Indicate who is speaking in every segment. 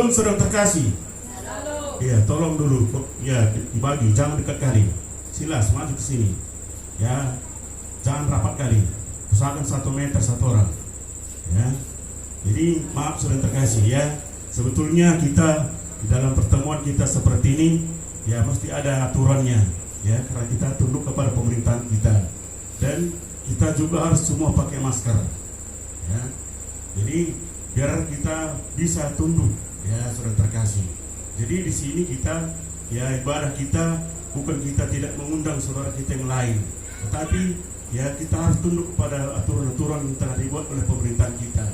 Speaker 1: Shalom saudara terkasih. Ya, tolong dulu ya dibagi, jangan dekat kali. Silas maju ke sini. Ya, jangan rapat kali. Usahakan 1 meter satu orang. Ya. Jadi maaf saudara terkasih ya. Sebetulnya kita di dalam pertemuan kita seperti ini ya mesti ada aturannya ya, karena kita tunduk kepada pemerintahan kita dan kita juga harus semua pakai masker. Ya. Jadi biar kita bisa tunduk ya saudara terkasih. Jadi di sini kita ya ibadah kita bukan kita tidak mengundang saudara kita yang lain, tetapi ya kita harus tunduk kepada aturan-aturan yang telah dibuat oleh pemerintahan kita.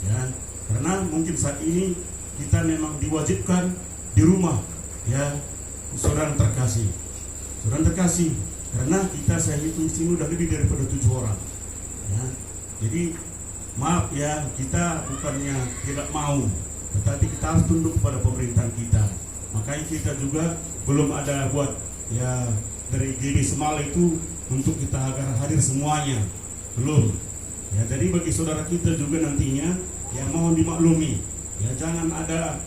Speaker 1: Ya, karena mungkin saat ini kita memang diwajibkan di rumah ya saudara terkasih. Saudara terkasih, karena saya hitung di sini udah lebih daripada 7 orang. Ya, jadi maaf ya, kita bukannya tidak mau, tetapi kita harus tunduk kepada pemerintahan kita. Makanya kita juga belum ada buat ya dari GB Semal itu untuk kita agar hadir semuanya, belum. Ya, jadi bagi saudara kita juga nantinya ya mohon dimaklumi. Ya jangan ada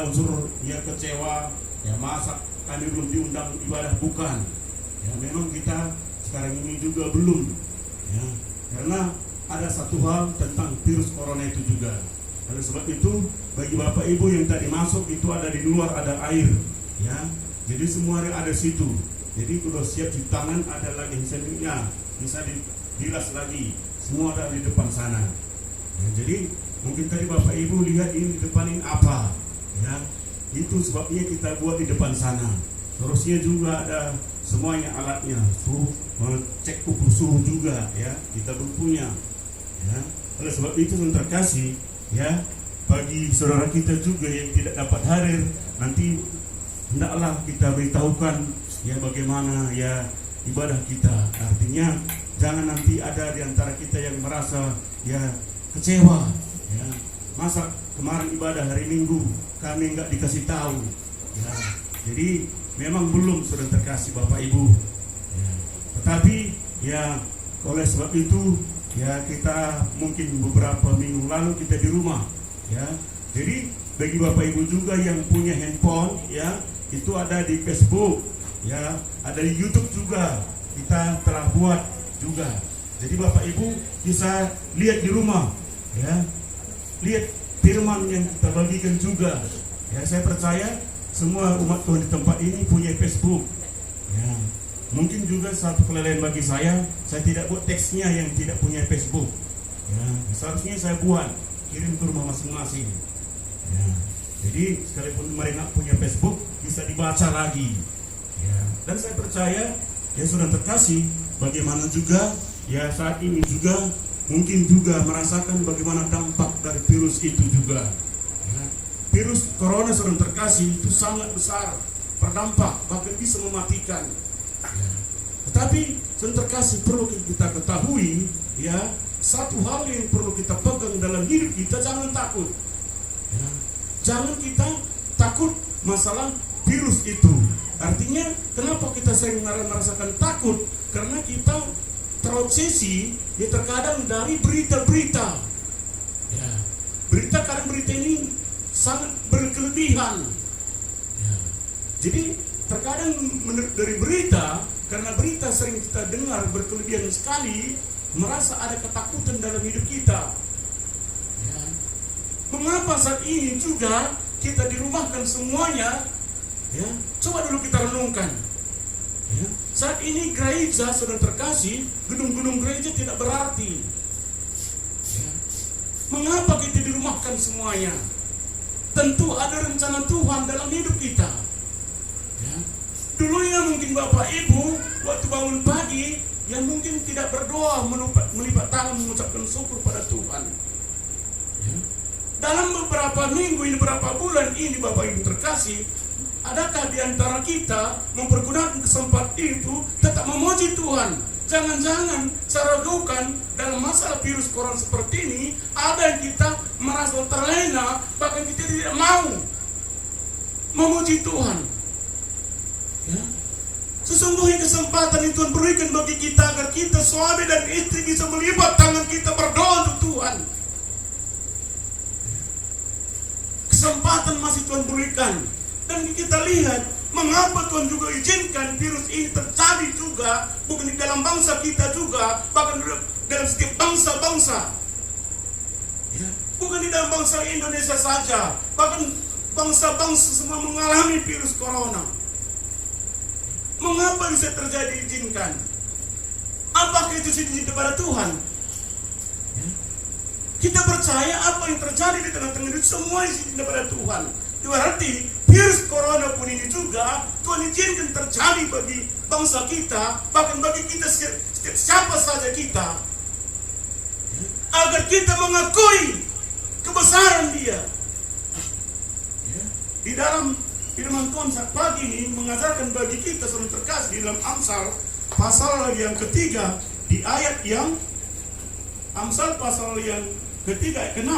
Speaker 1: unsur ya kecewa, ya masa kami belum diundang ibadah, bukan. Ya memang kita sekarang ini juga belum. Ya, karena ada satu hal tentang virus corona itu juga. Oleh sebab itu, bagi Bapak Ibu yang tadi masuk itu ada di luar, ada air, ya. Jadi semua yang ada situ. Jadi sudah siap di tangan, ada lagi handsanitizer, bisa dibilas lagi. Semua ada di depan sana. Ya, jadi mungkin tadi Bapak Ibu lihat ini di depan ini apa, ya. Itu sebabnya kita buat di depan sana. Terusnya juga ada semuanya alatnya, suhu, cek ukur suhu juga, ya. Kita belum punya. Ya. Oleh sebab itu yang terkasih, ya bagi saudara kita juga yang tidak dapat hadir, nanti hendaklah kita beritahukan ya bagaimana ya ibadah kita. Artinya jangan nanti ada di antara kita yang merasa ya kecewa, ya masa kemarin ibadah hari Minggu kami nggak dikasih tahu, ya jadi memang belum saudara terkasih Bapak Ibu, ya. Tetapi ya oleh sebab itu ya kita mungkin beberapa minggu lalu kita di rumah, ya. Jadi bagi Bapak Ibu juga yang punya handphone, ya itu ada di Facebook, ya ada di YouTube juga kita telah buat juga. Jadi Bapak Ibu bisa lihat di rumah, ya lihat firman yang kita bagikan juga. Ya saya percaya semua umat Tuhan di tempat ini punya Facebook, ya. Mungkin juga satu kelelahan bagi saya tidak buat teksnya yang tidak punya Facebook. Ya, seharusnya saya buat, kirim ke rumah masing-masing. Ya, jadi sekalipun mereka punya Facebook, bisa dibaca lagi. Ya, dan saya percaya, ya sudah terkasih, bagaimana juga, ya saat ini juga, mungkin juga merasakan bagaimana dampak dari virus itu juga. Ya, virus corona sudah terkasih itu sangat besar, berdampak, bahkan bisa mematikan. Ya. Tetapi yang terkasih perlu kita ketahui, ya satu hal yang perlu kita pegang dalam hidup kita, jangan takut, ya. Jangan kita takut masalah virus itu. Artinya kenapa kita sering merasakan takut? Karena kita terobsesi ya terkadang dari berita-berita, ya. Berita ini sangat berkelebihan, ya. Jadi terkadang dari berita, karena berita sering kita dengar berkelebihan sekali, merasa ada ketakutan dalam hidup kita. Ya. Mengapa saat ini juga kita dirumahkan semuanya? Ya, coba dulu kita renungkan. Ya. Saat ini gereja sudah terkasih, gedung-gedung gereja tidak berarti. Ya. Mengapa kita dirumahkan semuanya? Tentu ada rencana Tuhan dalam hidup kita. Ya. Dulunya mungkin Bapak Ibu waktu bangun pagi yang mungkin tidak berdoa melipat tangan mengucapkan syukur pada Tuhan. Ya. Dalam beberapa minggu ini, beberapa bulan ini Bapak Ibu terkasih, adakah di antara kita mempergunakan kesempatan itu tetap memuji Tuhan? Jangan-jangan saya ragukan dalam masalah virus corona seperti ini ada yang kita merasa terlena, bahkan kita tidak mau memuji Tuhan. Ya. Sesungguhnya kesempatan itu Tuhan berikan bagi kita agar kita suami dan istri bisa melipat tangan kita berdoa untuk Tuhan. kesempatan masih Tuhan berikan. Dan kita lihat mengapa Tuhan juga izinkan virus ini terjadi juga, bukan di dalam bangsa kita juga, bahkan dalam setiap bangsa-bangsa. Ya, bukan di dalam bangsa Indonesia saja, bahkan bangsa-bangsa semua mengalami virus corona. Mengapa bisa terjadi izinkan? Apakah itu izin kepada Tuhan? Ya. Kita percaya apa yang terjadi di tengah-tengah itu semua izin kepada Tuhan. Berarti virus corona pun ini juga Tuhan izinkan terjadi bagi bangsa kita, bahkan bagi kita setiap siapa saja kita, ya. Agar kita mengakui kebesaran Dia. Ya. Di dalam firman Tuhan saat pagi ini mengajarkan bagi kita saudara terkasih di dalam Amsal pasal yang ketiga, di ayat yang Amsal pasal yang ketiga ayat ke-6,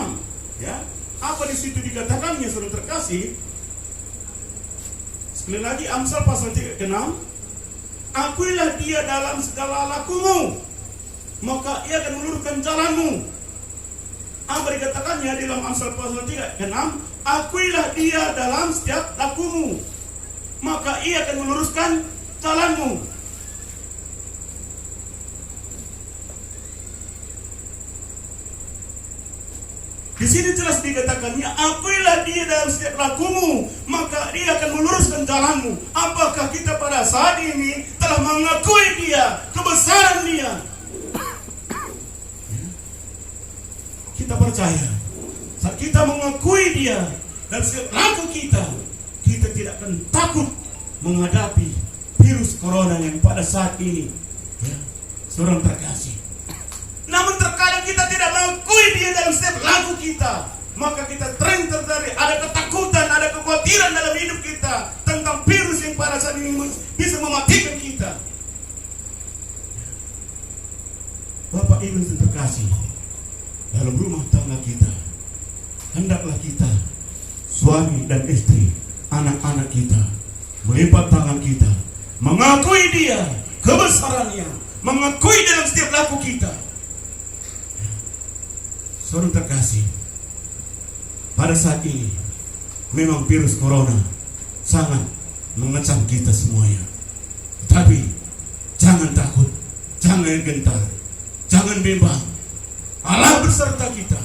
Speaker 1: ya. Apa di situ dikatakannya saudara terkasih? Sekali lagi Amsal pasal 3 ke-6, akuilah Dia dalam segala lakumu, maka Ia akan meluruskan jalanmu. Apa dikatakannya di dalam Amsal pasal 3 ke-6? Akuilah Dia dalam setiap lakumu, maka Ia akan meluruskan jalanmu. Di sini jelas dikatakannya, akuilah Dia dalam setiap lakumu, maka Dia akan meluruskan jalanmu. Apakah kita pada saat ini telah mengakui Dia, kebesaran Dia? Kita percaya, saat kita mengakui Dia dalam setiap laku kita, kita tidak akan takut menghadapi virus corona yang pada saat ini, ya, saudara terkasih. Namun terkadang kita tidak mengakui Dia dalam setiap laku kita, maka kita terjadi ada ketakutan, ada kekhawatiran dalam hidup kita tentang virus yang pada saat ini bisa mematikan kita. Bapak Ibu yang terkasih, dalam rumah tangga kita, hendaklah kita, suami dan istri, anak-anak kita, melipat tangan kita, mengakui Dia, kebesarannya, mengakui dalam setiap laku kita. Saudara terkasih, pada saat ini memang virus corona sangat mengecam kita semuanya. Tapi jangan takut, jangan gentar, jangan bimbang. Allah beserta kita.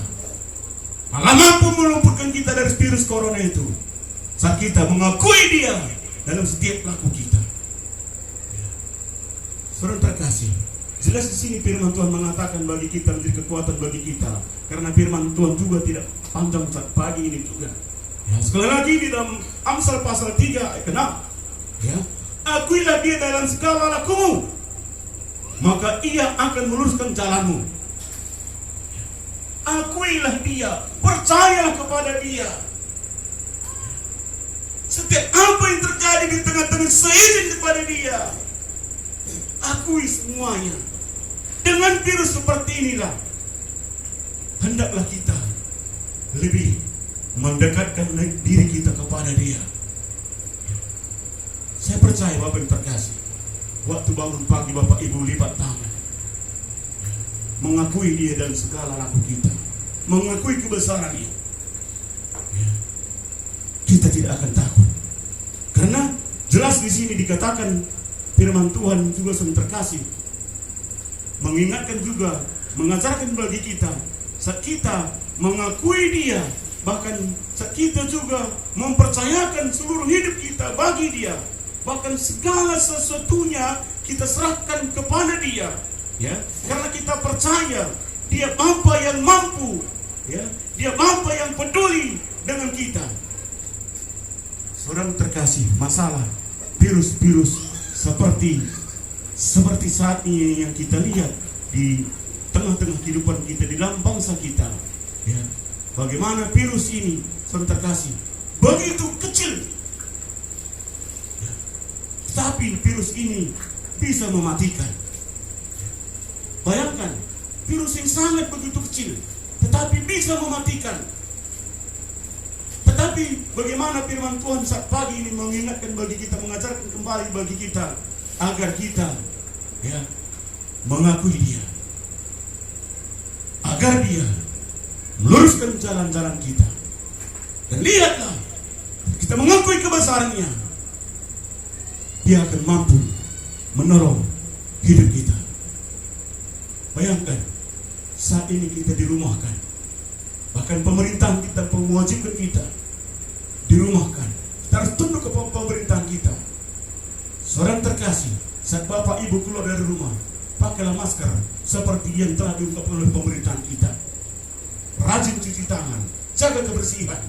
Speaker 1: Allah mampu melumpuhkan kita dari virus corona itu saat kita mengakui Dia dalam setiap laku kita. Saudara terkasih, jelas di sini firman Tuhan mengatakan bagi kita menjadi kekuatan bagi kita. Karena firman Tuhan juga tidak panjang saat pagi ini juga. Ya, sekali lagi di dalam Amsal pasal 3 ayat 6. Ya, akuilah Dia dalam segala lakumu, maka Ia akan meluruskan jalanmu. Akuilah Dia, percayalah kepada Dia. Setiap apa yang terjadi di tengah-tengah seizin kepada Dia. Akui semuanya. Dengan virus seperti inilah, hendaklah kita lebih mendekatkan diri kita kepada Dia. Saya percaya Bapak yang terkasih, waktu bangun pagi Bapak Ibu lipat tangan, mengakui Dia dalam segala laku kita, mengakui kebesaran Dia. Kita tidak akan takut, karena jelas di sini dikatakan firman Tuhan juga sudah terkasih, mengingatkan juga, mengajarkan bagi kita, saat kita mengakui Dia, bahkan saat kita juga mempercayakan seluruh hidup kita bagi Dia, bahkan segala sesuatunya kita serahkan kepada Dia, ya, karena kita percaya Dia Bapa yang mampu, ya, Dia Bapa yang peduli dengan kita. Saudara terkasih, masalah virus-virus seperti saat ini yang kita lihat di tengah-tengah kehidupan kita, di dalam bangsa kita, ya, bagaimana virus ini, saudara terkasih, begitu kecil, ya, tapi virus ini bisa mematikan. Bayangkan, virus yang sangat begitu kecil, tetapi bisa mematikan. Tetapi bagaimana firman Tuhan saat pagi ini mengingatkan bagi kita, mengajarkan kembali bagi kita, agar kita, ya, mengakui Dia, agar Dia meluruskan jalan-jalan kita. Dan lihatlah, kita mengakui kebesarannya, Dia akan mampu menolong hidup kita. Bayangkan, saat ini kita dirumahkan. Bahkan pemerintahan kita mewajibkan kita dirumahkan. Kita harus tunduk kepada pemerintahan kita. Seorang terkasih, saat Bapak Ibu keluar dari rumah, pakailah masker seperti yang telah diungkapkan oleh pemerintahan kita. Rajin cuci tangan, jaga kebersihan.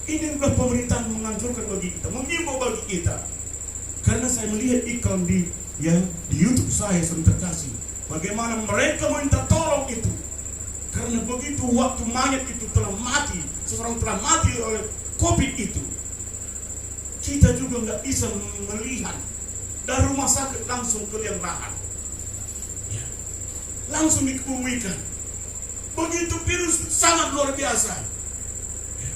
Speaker 1: Ini adalah pemerintahan menganjurkan bagi kita, mengimbau bagi kita. Karena saya melihat iklan di YouTube saya, seorang terkasih, bagaimana mereka minta tolong itu. Karena begitu waktu mayat itu telah mati, seseorang telah mati oleh COVID itu, kita juga nggak bisa melihat dari rumah sakit langsung ke liang lahat, ya, langsung dikebumikan. Begitu virus sangat luar biasa. Ya.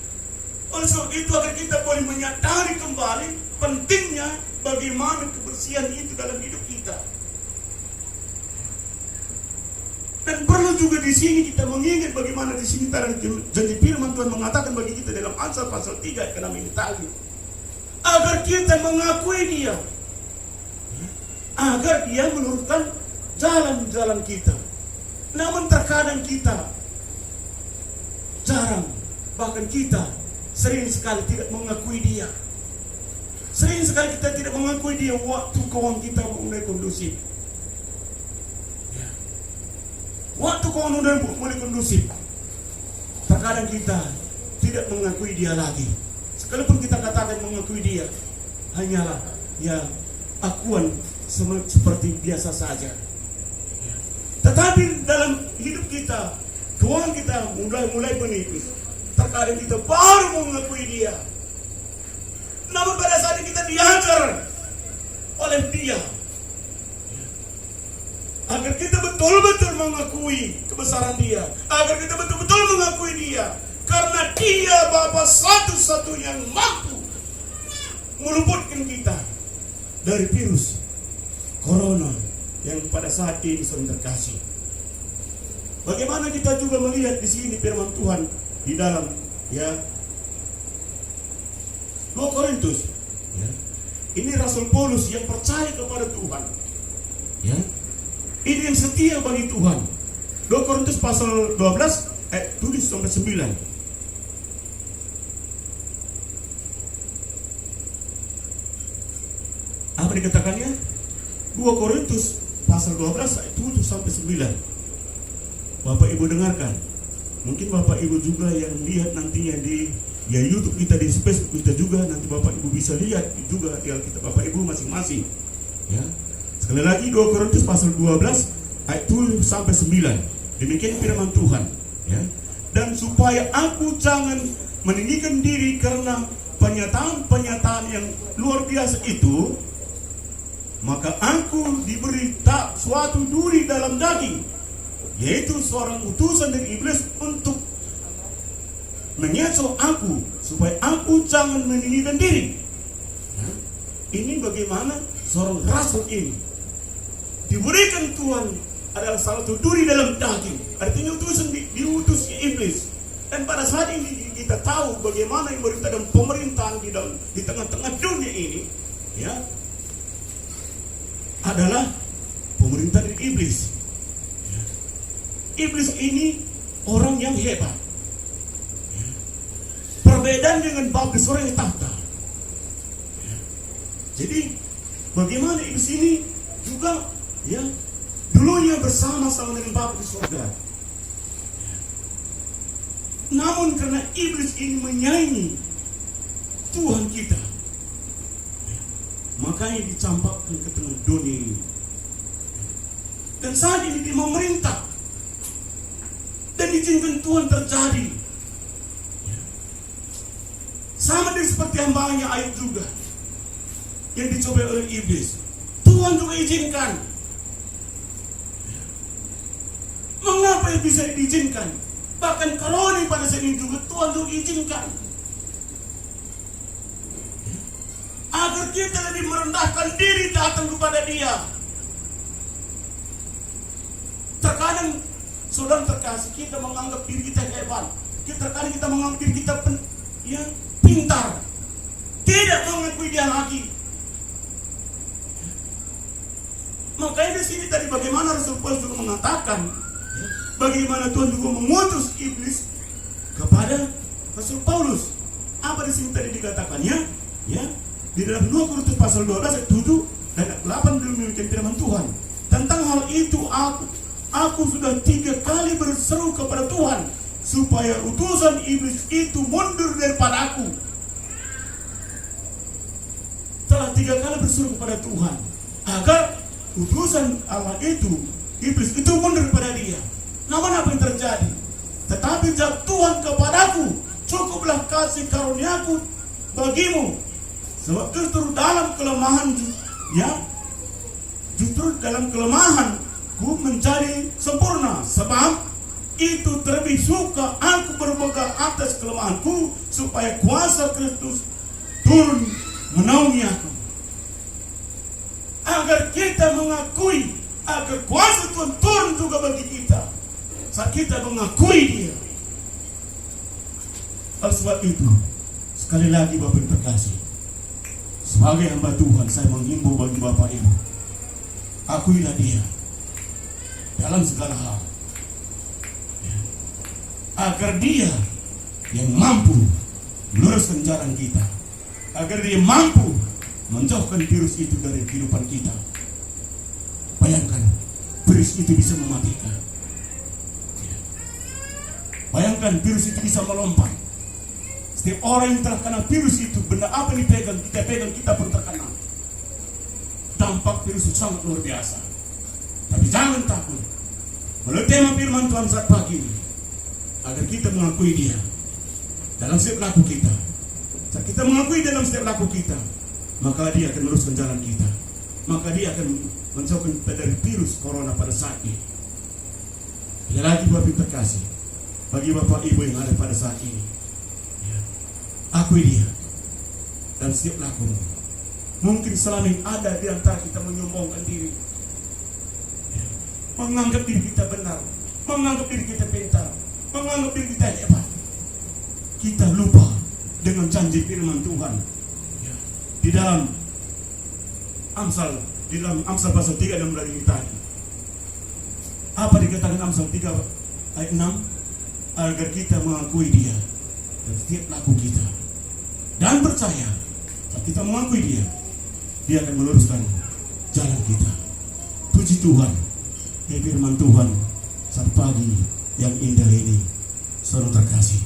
Speaker 1: Oleh sebab itu, agar kita boleh menyadari kembali pentingnya bagaimana kebersihan itu dalam hidup kita. Dan perlu juga di sini kita mengingat bagaimana di sini dalam janji firman Tuhan mengatakan bagi kita dalam Amsal pasal 3 ayat 6 ini tadi, agar kita mengakui Dia, agar Dia meluruskan jalan-jalan kita. Namun terkadang kita jarang, bahkan kita sering sekali tidak mengakui Dia. Sering sekali kita tidak mengakui Dia waktu kawan kita mulai kondusif. Waktu kawan mulai kondusif, terkadang kita tidak mengakui Dia lagi. Sekalipun kita katakan mengakui Dia, hanyalah akuan seperti biasa saja. Tetapi dalam hidup kita, keuangan kita mulai menipis. Terkadang kita baru mengakui Dia. Namun pada saat kita diajar oleh Dia, agar kita betul-betul mengakui kebesaran Dia, agar kita betul-betul mengakui Dia, karena Dia Bapa satu-satunya yang mampu meluputkan kita dari virus corona yang pada saat ini sedang terkasih. Bagaimana kita juga melihat di sini firman Tuhan di dalam 2 Korintus. Ini Rasul Paulus yang percaya kepada Tuhan. Ini yang setia bagi Tuhan. 2 Korintus pasal 12 ayat 7 sampai 9. Apa dikatakannya? 2 Korintus pasal 12 ayat 7 sampai 9. Bapak Ibu dengarkan. Mungkin Bapak Ibu juga yang lihat nantinya di YouTube kita, di Facebook kita juga, nanti Bapak Ibu bisa lihat juga di Alkitab Bapak Ibu masing-masing. Ya. Sekali lagi 2 Korintus pasal 12 ayat 7 sampai 9. Demikian firman Tuhan, ya. Dan supaya aku jangan meninggikan diri karena pernyataan-pernyataan yang luar biasa itu, maka aku diberi suatu duri dalam daging, yaitu seorang utusan dari iblis untuk menyeso aku, supaya aku jangan meninggikan diri. Ya. Ini bagaimana seorang rasul ini diberikan Tuhan adalah salah satu duri dalam daging, artinya utusan diutus iblis. Dan pada saat ini kita tahu bagaimana yang berita dan pemerintahan di tengah-tengah dunia ini, ya, adalah pemerintahan iblis. Ya. Iblis ini orang yang hebat. Ya. Perbedaan dengan Bablis orang yang tahta. Ya. Jadi bagaimana iblis ini juga, ya, dulunya bersama-sama dengan Bapa di surga. Namun karena iblis ini menyaingi Tuhan kita, makanya dicampakkan ke tengah dunia ini. Dan saat ini dia memerintah dan izinkan Tuhan terjadi. Sama dengan seperti hambanya Ayub juga yang dicoba oleh iblis, Tuhan juga izinkan. Mengapa yang bisa diizinkan? Bahkan korona pada saat ini juga Tuhan juga izinkan, agar kita lebih merendahkan diri datang kepada Dia. Terkadang saudara terkasih, kita menganggap diri kita hebat. Terkadang kita menganggap diri kita yang pintar, tidak mengakui dia lagi. Makanya di sini tadi bagaimana Rasul Paulus juga mengatakan, bagaimana Tuhan juga mengutus iblis kepada Rasul Paulus. Apa di sini tadi dikatakannya? Ya, di dalam 2 Korintus pasal 12 ayat 7 dan 8 belum memiliki firman Tuhan. Tentang hal itu aku sudah 3 kali berseru kepada Tuhan supaya utusan iblis itu mundur daripada aku. Telah 3 kali berseru kepada Tuhan agar utusan Allah itu, iblis itu mundur pada dia. Namun apa yang terjadi? Tetapi jawab Tuhan kepadaku, cukuplah kasih karuniaku bagimu, sebab justru dalam kelemahan, ya, justru dalam kelemahan ku menjadi sempurna. Sebab itu terlebih suka aku berpegang atas kelemahanku, supaya kuasa Kristus turun menaungi aku. Agar kita mengakui, agar kuasa Tuhan turun juga bagi kita saat kita mengakui dia. Oleh sebab itu, sekali lagi Bapak yang terkasih, sebagai hamba Tuhan, saya menghimbau bagi Bapak Ibu, akuilah dia dalam segala hal, ya, agar dia yang mampu meluruskan jalan kita, agar dia mampu menjauhkan virus itu dari kehidupan kita. Bayangkan, virus itu bisa mematikan. Ya. Bayangkan, virus itu bisa melompat. Setiap orang yang terkena virus itu, benda apa yang dipegang, kita pun terkena. Dampak virus itu sangat luar biasa. Tapi jangan takut. Melalui tema firman Tuhan saat pagi ini, agar kita mengakui dia dalam setiap laku kita. Saat kita mengakui dalam setiap laku kita, maka dia akan meluruskan jalan kita. Maka dia akan menjauhkan kita dari virus corona pada saat ini. Sekali lagi Bapak terkasih, bagi Bapak Ibu yang ada pada saat ini, ya, akui dia dan setiap lakumu. Mungkin selama ini ada di antara kita menyombongkan diri, ya, menganggap diri kita benar, menganggap diri kita pintar, menganggap diri kita hebat. Kita lupa dengan janji firman Tuhan, ya, di dalam Amsal pasal 3 dan mulai tadi. Apa dikatakan Amsal 3 ayat 6? Agar kita mengakui dia dan setiap laku kita, dan percaya saat kita mengakui dia akan meluruskan jalan kita. Puji Tuhan, firman Tuhan saat pagi yang indah ini, saudara terkasih.